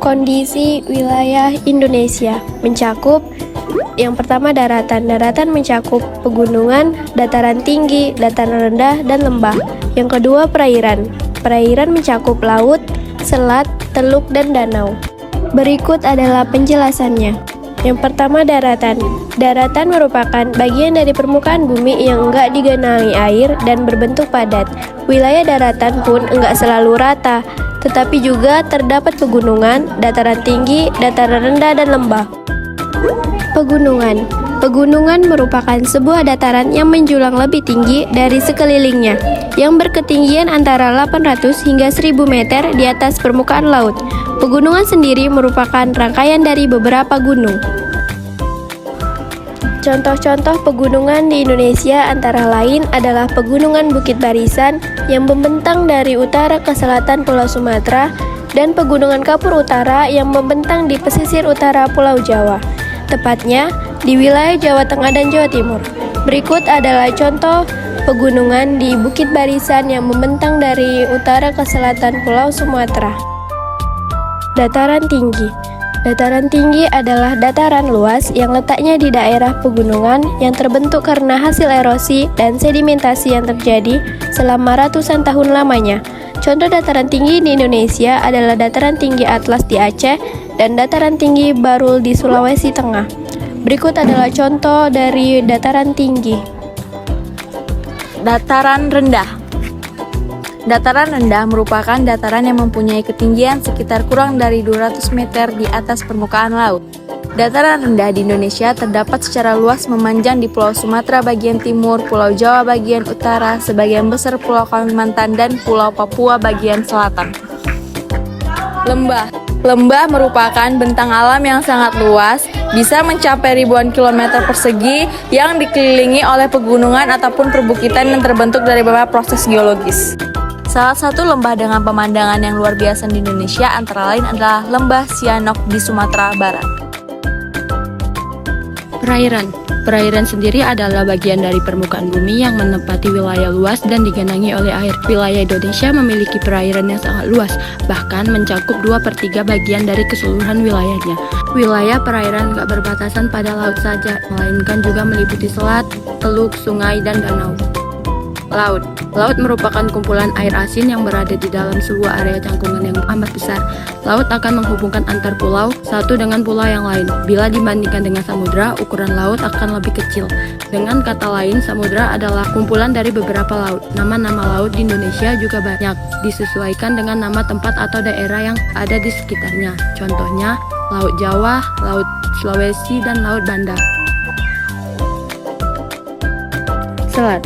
Kondisi wilayah Indonesia mencakup yang pertama daratan. Daratan mencakup pegunungan, dataran tinggi, dataran rendah, dan lembah. Yang kedua perairan. Perairan mencakup laut, selat, teluk, dan danau. Berikut adalah penjelasannya. Yang pertama daratan. Daratan merupakan bagian dari permukaan bumi yang enggak digenangi air dan berbentuk padat. Wilayah daratan pun enggak selalu rata, tetapi juga terdapat pegunungan, dataran tinggi, dataran rendah, dan lembah. Pegunungan. Pegunungan merupakan sebuah dataran yang menjulang lebih tinggi dari sekelilingnya, yang berketinggian antara 800 hingga 1000 meter di atas permukaan laut. Pegunungan sendiri merupakan rangkaian dari beberapa gunung. Contoh-contoh pegunungan di Indonesia antara lain adalah Pegunungan Bukit Barisan yang membentang dari utara ke selatan Pulau Sumatera dan Pegunungan Kapur Utara yang membentang di pesisir utara Pulau Jawa, tepatnya di wilayah Jawa Tengah dan Jawa Timur. Berikut adalah contoh pegunungan di Bukit Barisan yang membentang dari utara ke selatan Pulau Sumatera. Dataran tinggi. Dataran tinggi adalah dataran luas yang letaknya di daerah pegunungan yang terbentuk karena hasil erosi dan sedimentasi yang terjadi selama ratusan tahun lamanya. Contoh dataran tinggi di Indonesia adalah dataran tinggi Atlas di Aceh dan dataran tinggi Barul di Sulawesi Tengah. Berikut adalah contoh dari dataran tinggi. Dataran rendah. Dataran rendah merupakan dataran yang mempunyai ketinggian sekitar kurang dari 200 meter di atas permukaan laut. Dataran rendah di Indonesia terdapat secara luas memanjang di Pulau Sumatera bagian timur, Pulau Jawa bagian utara, sebagian besar Pulau Kalimantan, dan Pulau Papua bagian selatan. Lembah. Lembah merupakan bentang alam yang sangat luas, bisa mencapai ribuan kilometer persegi yang dikelilingi oleh pegunungan ataupun perbukitan yang terbentuk dari beberapa proses geologis. Salah satu lembah dengan pemandangan yang luar biasa di Indonesia antara lain adalah Lembah Sianok di Sumatera Barat. Perairan. Perairan sendiri adalah bagian dari permukaan bumi yang menempati wilayah luas dan digenangi oleh air. Wilayah Indonesia memiliki perairan yang sangat luas, bahkan mencakup 2/3 bagian dari keseluruhan wilayahnya. Wilayah perairan tidak berbatasan pada laut saja, melainkan juga meliputi selat, teluk, sungai, dan danau. Laut. Laut merupakan kumpulan air asin yang berada di dalam sebuah area cangkungan yang amat besar. Laut akan menghubungkan antar pulau satu dengan pulau yang lain. Bila dibandingkan dengan samudra, ukuran laut akan lebih kecil. Dengan kata lain, samudra adalah kumpulan dari beberapa laut. Nama-nama laut di Indonesia juga banyak, disesuaikan dengan nama tempat atau daerah yang ada di sekitarnya. Contohnya, Laut Jawa, Laut Sulawesi, dan Laut Banda. Selat.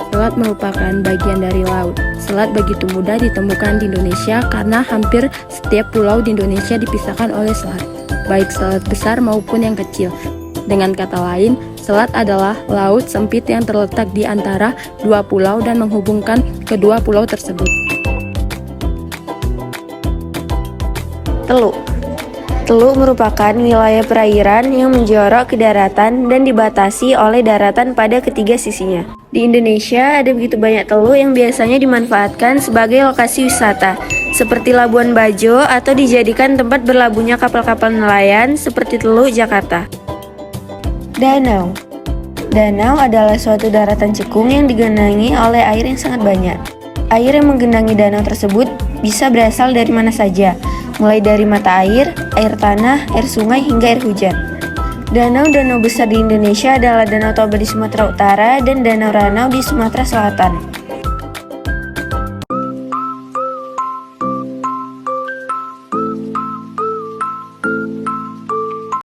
Selat merupakan bagian dari laut. Selat begitu mudah ditemukan di Indonesia karena hampir setiap pulau di Indonesia dipisahkan oleh selat, baik selat besar maupun yang kecil. Dengan kata lain, selat adalah laut sempit yang terletak di antara dua pulau dan menghubungkan kedua pulau tersebut. Teluk. Teluk merupakan wilayah perairan yang menjorok ke daratan dan dibatasi oleh daratan pada ketiga sisinya. Di Indonesia ada begitu banyak teluk yang biasanya dimanfaatkan sebagai lokasi wisata, seperti Labuan Bajo atau dijadikan tempat berlabuhnya kapal-kapal nelayan seperti Teluk Jakarta. Danau. Danau adalah suatu daratan cekung yang digenangi oleh air yang sangat banyak. Air yang menggenangi danau tersebut bisa berasal dari mana saja, mulai dari mata air tanah, air sungai, hingga air hujan. Danau-danau besar di Indonesia adalah Danau Toba di Sumatera Utara dan Danau Ranau di Sumatera Selatan.